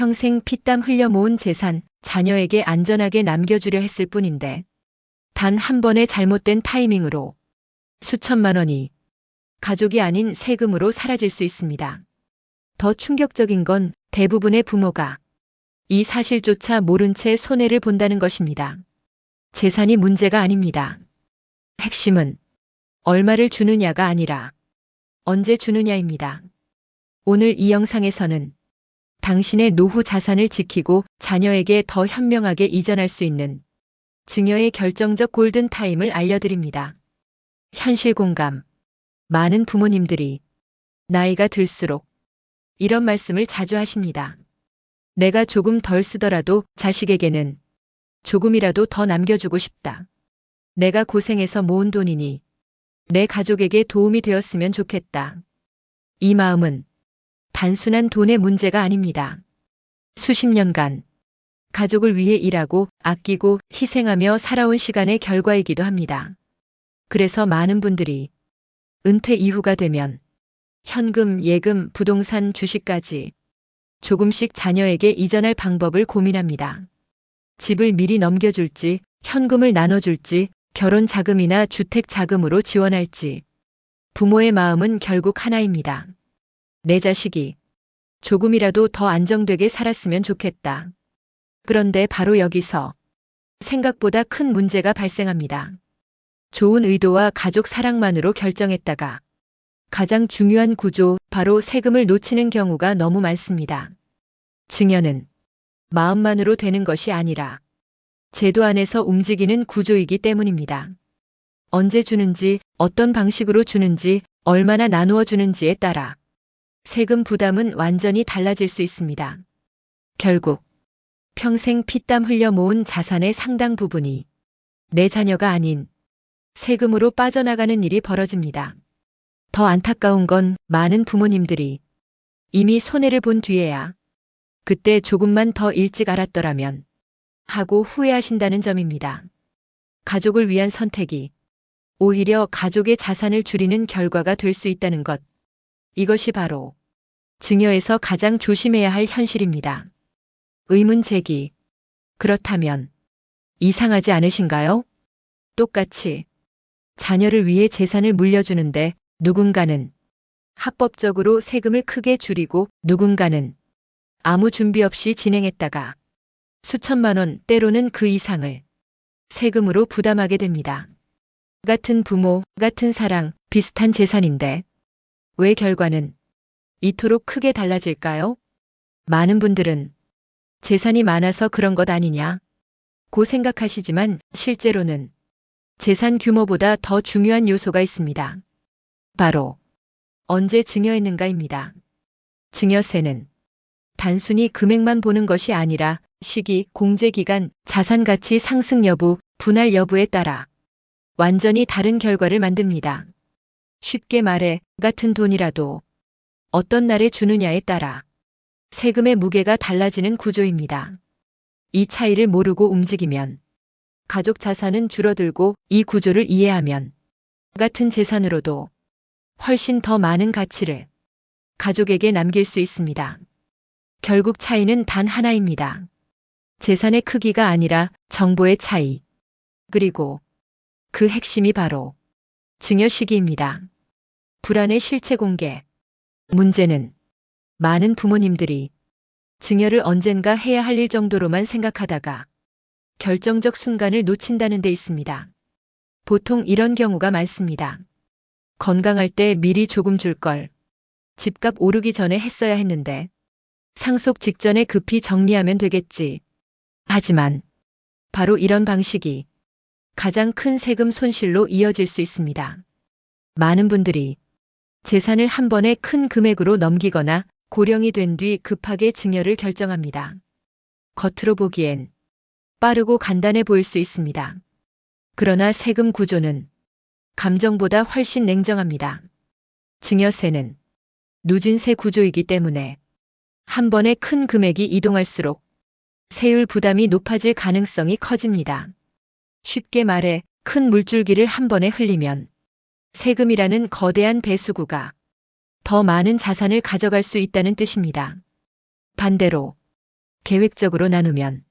평생 피땀 흘려 모은 재산, 자녀에게 안전하게 남겨주려 했을 뿐인데 단 한 번의 잘못된 타이밍으로 수천만 원이 가족이 아닌 세금으로 사라질 수 있습니다. 더 충격적인 건 대부분의 부모가 이 사실조차 모른 채 손해를 본다는 것입니다. 재산이 문제가 아닙니다. 핵심은 얼마를 주느냐가 아니라 언제 주느냐입니다. 오늘 이 영상에서는 당신의 노후 자산을 지키고 자녀에게 더 현명하게 이전할 수 있는 증여의 결정적 골든타임을 알려드립니다. 현실 공감. 많은 부모님들이 나이가 들수록 이런 말씀을 자주 하십니다. 내가 조금 덜 쓰더라도 자식에게는 조금이라도 더 남겨주고 싶다. 내가 고생해서 모은 돈이니 내 가족에게 도움이 되었으면 좋겠다. 이 마음은 단순한 돈의 문제가 아닙니다. 수십 년간 가족을 위해 일하고 아끼고 희생하며 살아온 시간의 결과이기도 합니다. 그래서 많은 분들이 은퇴 이후가 되면 현금, 예금, 부동산, 주식까지 조금씩 자녀에게 이전할 방법을 고민합니다. 집을 미리 넘겨줄지, 현금을 나눠줄지, 결혼 자금이나 주택 자금으로 지원할지. 부모의 마음은 결국 하나입니다. 내 자식이 조금이라도 더 안정되게 살았으면 좋겠다. 그런데 바로 여기서 생각보다 큰 문제가 발생합니다. 좋은 의도와 가족 사랑만으로 결정했다가 가장 중요한 구조, 바로 세금을 놓치는 경우가 너무 많습니다. 증여는 마음만으로 되는 것이 아니라 제도 안에서 움직이는 구조이기 때문입니다. 언제 주는지, 어떤 방식으로 주는지, 얼마나 나누어 주는지에 따라 세금 부담은 완전히 달라질 수 있습니다. 결국 평생 피땀 흘려 모은 자산의 상당 부분이 내 자녀가 아닌 세금으로 빠져나가는 일이 벌어집니다. 더 안타까운 건 많은 부모님들이 이미 손해를 본 뒤에야 그때 조금만 더 일찍 알았더라면 하고 후회하신다는 점입니다. 가족을 위한 선택이 오히려 가족의 자산을 줄이는 결과가 될 수 있다는 것. 이것이 바로 증여에서 가장 조심해야 할 현실입니다. 의문 제기. 그렇다면 이상하지 않으신가요? 똑같이 자녀를 위해 재산을 물려주는데 누군가는 합법적으로 세금을 크게 줄이고 누군가는 아무 준비 없이 진행했다가 수천만 원, 때로는 그 이상을 세금으로 부담하게 됩니다. 같은 부모, 같은 사랑, 비슷한 재산인데 왜 결과는 이토록 크게 달라질까요? 많은 분들은 재산이 많아서 그런 것 아니냐고 생각하시지만 실제로는 재산 규모보다 더 중요한 요소가 있습니다. 바로 언제 증여했는가입니다. 증여세는 단순히 금액만 보는 것이 아니라 시기, 공제기간, 자산 가치 상승 여부, 분할 여부에 따라 완전히 다른 결과를 만듭니다. 쉽게 말해 같은 돈이라도 어떤 날에 주느냐에 따라 세금의 무게가 달라지는 구조입니다. 이 차이를 모르고 움직이면 가족 자산은 줄어들고 이 구조를 이해하면 같은 재산으로도 훨씬 더 많은 가치를 가족에게 남길 수 있습니다. 결국 차이는 단 하나입니다. 재산의 크기가 아니라 정보의 차이. 그리고 그 핵심이 바로 증여 시기입니다. 불안의 실체 공개. 문제는 많은 부모님들이 증여를 언젠가 해야 할 일 정도로만 생각하다가 결정적 순간을 놓친다는 데 있습니다. 보통 이런 경우가 많습니다. 건강할 때 미리 조금 줄 걸. 집값 오르기 전에 했어야 했는데 상속 직전에 급히 정리하면 되겠지. 하지만 바로 이런 방식이 가장 큰 세금 손실로 이어질 수 있습니다. 많은 분들이 재산을 한 번에 큰 금액으로 넘기거나 고령이 된 뒤 급하게 증여를 결정합니다. 겉으로 보기엔 빠르고 간단해 보일 수 있습니다. 그러나 세금 구조는 감정보다 훨씬 냉정합니다. 증여세는 누진세 구조이기 때문에 한 번에 큰 금액이 이동할수록 세율 부담이 높아질 가능성이 커집니다. 쉽게 말해 큰 물줄기를 한 번에 흘리면 세금이라는 거대한 배수구가 더 많은 자산을 가져갈 수 있다는 뜻입니다. 반대로 계획적으로 나누면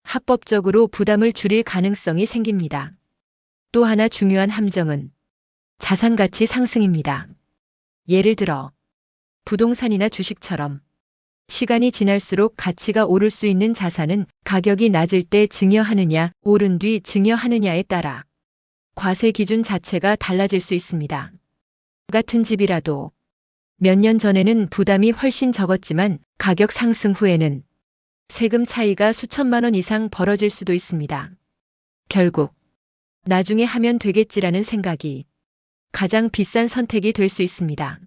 합법적으로 부담을 줄일 가능성이 생깁니다. 또 하나 중요한 함정은 자산 가치 상승입니다. 예를 들어 부동산이나 주식처럼 시간이 지날수록 가치가 오를 수 있는 자산은 가격이 낮을 때 증여하느냐, 오른 뒤 증여하느냐에 따라 과세 기준 자체가 달라질 수 있습니다. 같은 집이라도 몇 년 전에는 부담이 훨씬 적었지만 가격 상승 후에는 세금 차이가 수천만 원 이상 벌어질 수도 있습니다. 결국 나중에 하면 되겠지라는 생각이 가장 비싼 선택이 될 수 있습니다.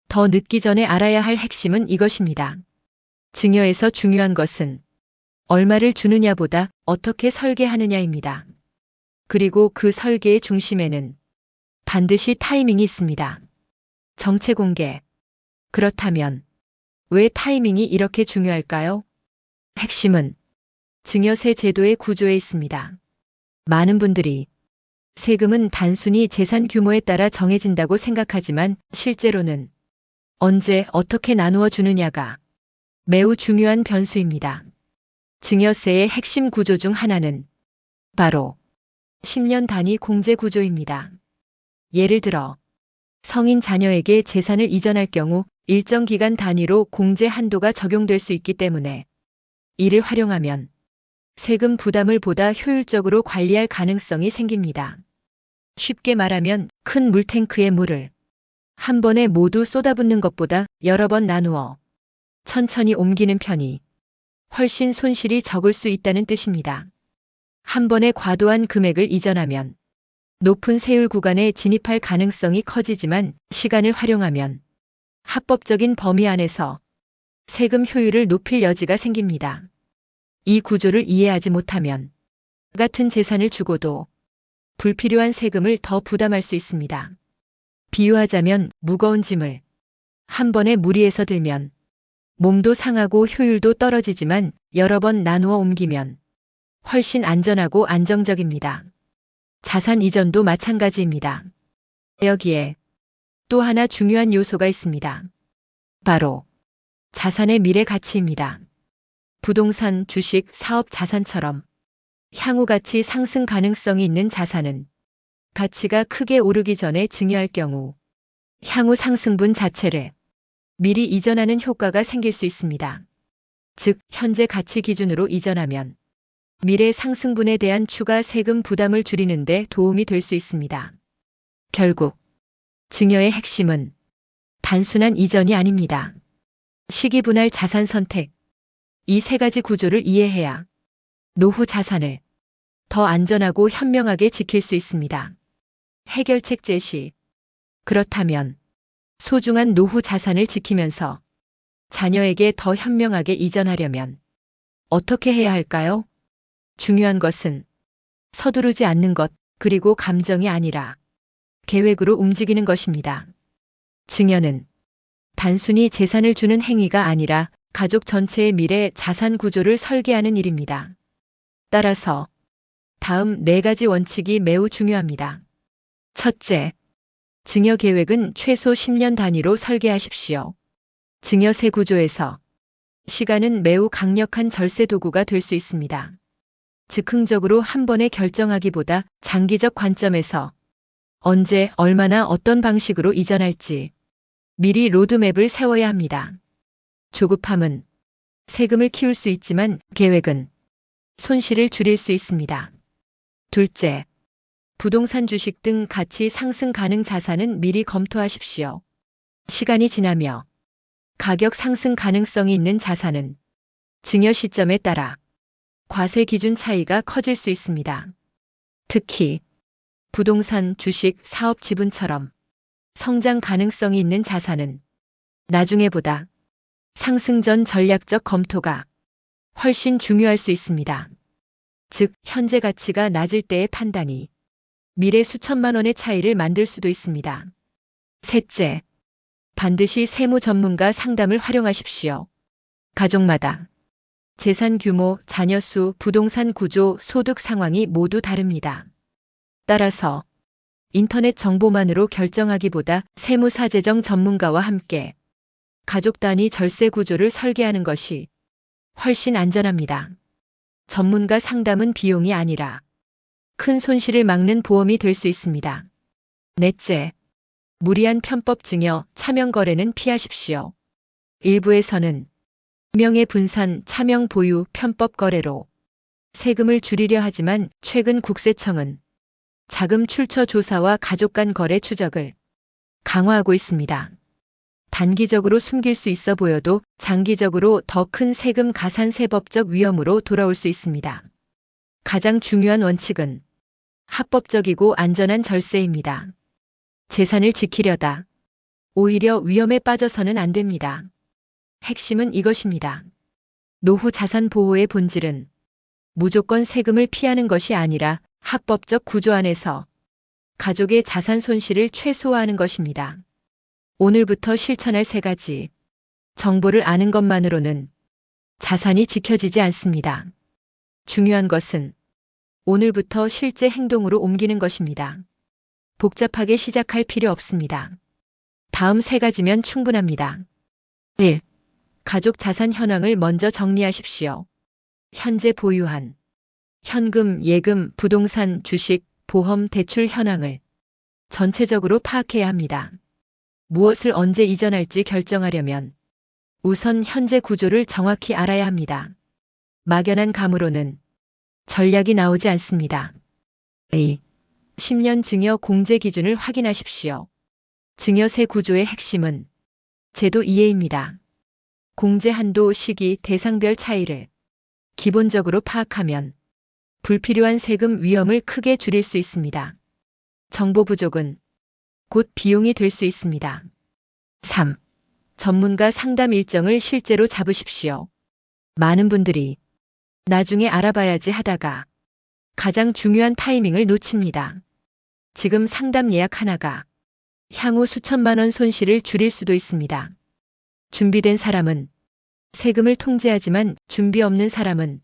더 늦기 전에 알아야 할 핵심은 이것입니다. 증여에서 중요한 것은 얼마를 주느냐보다 어떻게 설계하느냐입니다. 그리고 그 설계의 중심에는 반드시 타이밍이 있습니다. 정체 공개. 그렇다면 왜 타이밍이 이렇게 중요할까요? 핵심은 증여세 제도의 구조에 있습니다. 많은 분들이 세금은 단순히 재산 규모에 따라 정해진다고 생각하지만 실제로는 언제 어떻게 나누어 주느냐가 매우 중요한 변수입니다. 증여세의 핵심 구조 중 하나는 바로 10년 단위 공제 구조입니다. 예를 들어 성인 자녀에게 재산을 이전할 경우 일정 기간 단위로 공제 한도가 적용될 수 있기 때문에 이를 활용하면 세금 부담을 보다 효율적으로 관리할 가능성이 생깁니다. 쉽게 말하면 큰 물탱크에 물을 한 번에 모두 쏟아붓는 것보다 여러 번 나누어 천천히 옮기는 편이 훨씬 손실이 적을 수 있다는 뜻입니다. 한 번에 과도한 금액을 이전하면 높은 세율 구간에 진입할 가능성이 커지지만 시간을 활용하면 합법적인 범위 안에서 세금 효율을 높일 여지가 생깁니다. 이 구조를 이해하지 못하면 같은 재산을 주고도 불필요한 세금을 더 부담할 수 있습니다. 비유하자면 무거운 짐을 한 번에 무리해서 들면 몸도 상하고 효율도 떨어지지만 여러 번 나누어 옮기면 훨씬 안전하고 안정적입니다. 자산 이전도 마찬가지입니다. 여기에 또 하나 중요한 요소가 있습니다. 바로 자산의 미래 가치입니다. 부동산, 주식, 사업 자산처럼 향후 가치 상승 가능성이 있는 자산은 가치가 크게 오르기 전에 증여할 경우 향후 상승분 자체를 미리 이전하는 효과가 생길 수 있습니다. 즉, 현재 가치 기준으로 이전하면 미래 상승분에 대한 추가 세금 부담을 줄이는 데 도움이 될 수 있습니다. 결국 증여의 핵심은 단순한 이전이 아닙니다. 시기 분할 자산 선택. 이 세 가지 구조를 이해해야 노후 자산을 더 안전하고 현명하게 지킬 수 있습니다. 해결책 제시. 그렇다면 소중한 노후 자산을 지키면서 자녀에게 더 현명하게 이전하려면 어떻게 해야 할까요? 중요한 것은 서두르지 않는 것, 그리고 감정이 아니라 계획으로 움직이는 것입니다. 증여는 단순히 재산을 주는 행위가 아니라 가족 전체의 미래 자산 구조를 설계하는 일입니다. 따라서 다음 4가지 원칙이 매우 중요합니다. 첫째, 증여 계획은 최소 10년 단위로 설계하십시오. 증여세 구조에서 시간은 매우 강력한 절세 도구가 될 수 있습니다. 즉흥적으로 한 번에 결정하기보다 장기적 관점에서 언제, 얼마나, 어떤 방식으로 이전할지 미리 로드맵을 세워야 합니다. 조급함은 세금을 키울 수 있지만 계획은 손실을 줄일 수 있습니다. 둘째, 부동산, 주식 등 가치 상승 가능 자산은 미리 검토하십시오. 시간이 지나며 가격 상승 가능성이 있는 자산은 증여 시점에 따라 과세 기준 차이가 커질 수 있습니다. 특히 부동산, 주식, 사업 지분처럼 성장 가능성이 있는 자산은 나중에보다 상승 전 전략적 검토가 훨씬 중요할 수 있습니다. 즉, 현재 가치가 낮을 때의 판단이 미래 수천만 원의 차이를 만들 수도 있습니다. 셋째, 반드시 세무 전문가 상담을 활용하십시오. 가족마다 재산 규모, 자녀 수, 부동산 구조, 소득 상황이 모두 다릅니다. 따라서 인터넷 정보만으로 결정하기보다 세무사재정 전문가와 함께 가족 단위 절세 구조를 설계하는 것이 훨씬 안전합니다. 전문가 상담은 비용이 아니라 큰 손실을 막는 보험이 될 수 있습니다. 넷째, 무리한 편법 증여, 차명 거래는 피하십시오. 일부에서는 명예 분산, 차명 보유, 편법 거래로 세금을 줄이려 하지만 최근 국세청은 자금 출처 조사와 가족 간 거래 추적을 강화하고 있습니다. 단기적으로 숨길 수 있어 보여도 장기적으로 더 큰 세금 가산세법적 위험으로 돌아올 수 있습니다. 가장 중요한 원칙은 합법적이고 안전한 절세입니다. 재산을 지키려다 오히려 위험에 빠져서는 안 됩니다. 핵심은 이것입니다. 노후 자산 보호의 본질은 무조건 세금을 피하는 것이 아니라 합법적 구조 안에서 가족의 자산 손실을 최소화하는 것입니다. 오늘부터 실천할 3가지 정보를 아는 것만으로는 자산이 지켜지지 않습니다. 중요한 것은 오늘부터 실제 행동으로 옮기는 것입니다. 복잡하게 시작할 필요 없습니다. 다음 3가지면 충분합니다. 1. 가족 자산 현황을 먼저 정리하십시오. 현재 보유한 현금, 예금, 부동산, 주식, 보험, 대출 현황을 전체적으로 파악해야 합니다. 무엇을 언제 이전할지 결정하려면 우선 현재 구조를 정확히 알아야 합니다. 막연한 감으로는 전략이 나오지 않습니다. 2. 10년 증여 공제 기준을 확인하십시오. 증여세 구조의 핵심은 제도 이해입니다. 공제 한도, 시기, 대상별 차이를 기본적으로 파악하면 불필요한 세금 위험을 크게 줄일 수 있습니다. 정보 부족은 곧 비용이 될 수 있습니다. 3. 전문가 상담 일정을 실제로 잡으십시오. 많은 분들이 나중에 알아봐야지 하다가 가장 중요한 타이밍을 놓칩니다. 지금 상담 예약 하나가 향후 수천만 원 손실을 줄일 수도 있습니다. 준비된 사람은 세금을 통제하지만 준비 없는 사람은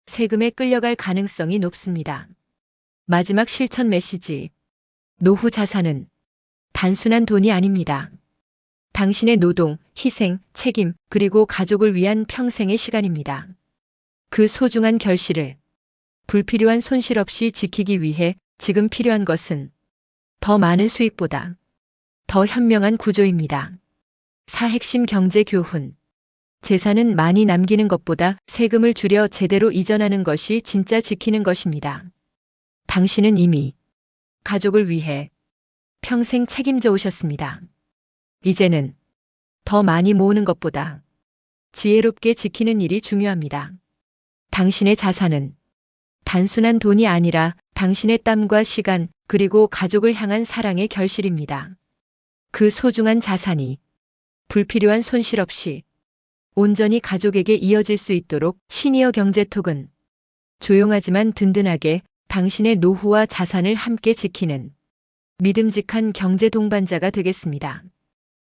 세금에 끌려갈 가능성이 높습니다. 마지막 실천 메시지. 노후 자산은 단순한 돈이 아닙니다. 당신의 노동, 희생, 책임, 그리고 가족을 위한 평생의 시간입니다. 그 소중한 결실을 불필요한 손실 없이 지키기 위해 지금 필요한 것은 더 많은 수익보다 더 현명한 구조입니다. 4. 핵심 경제 교훈. 재산은 많이 남기는 것보다 세금을 줄여 제대로 이전하는 것이 진짜 지키는 것입니다. 당신은 이미 가족을 위해 평생 책임져 오셨습니다. 이제는 더 많이 모으는 것보다 지혜롭게 지키는 일이 중요합니다. 당신의 자산은 단순한 돈이 아니라 당신의 땀과 시간 그리고 가족을 향한 사랑의 결실입니다. 그 소중한 자산이 불필요한 손실 없이 온전히 가족에게 이어질 수 있도록 시니어 경제톡은 조용하지만 든든하게 당신의 노후와 자산을 함께 지키는 믿음직한 경제 동반자가 되겠습니다.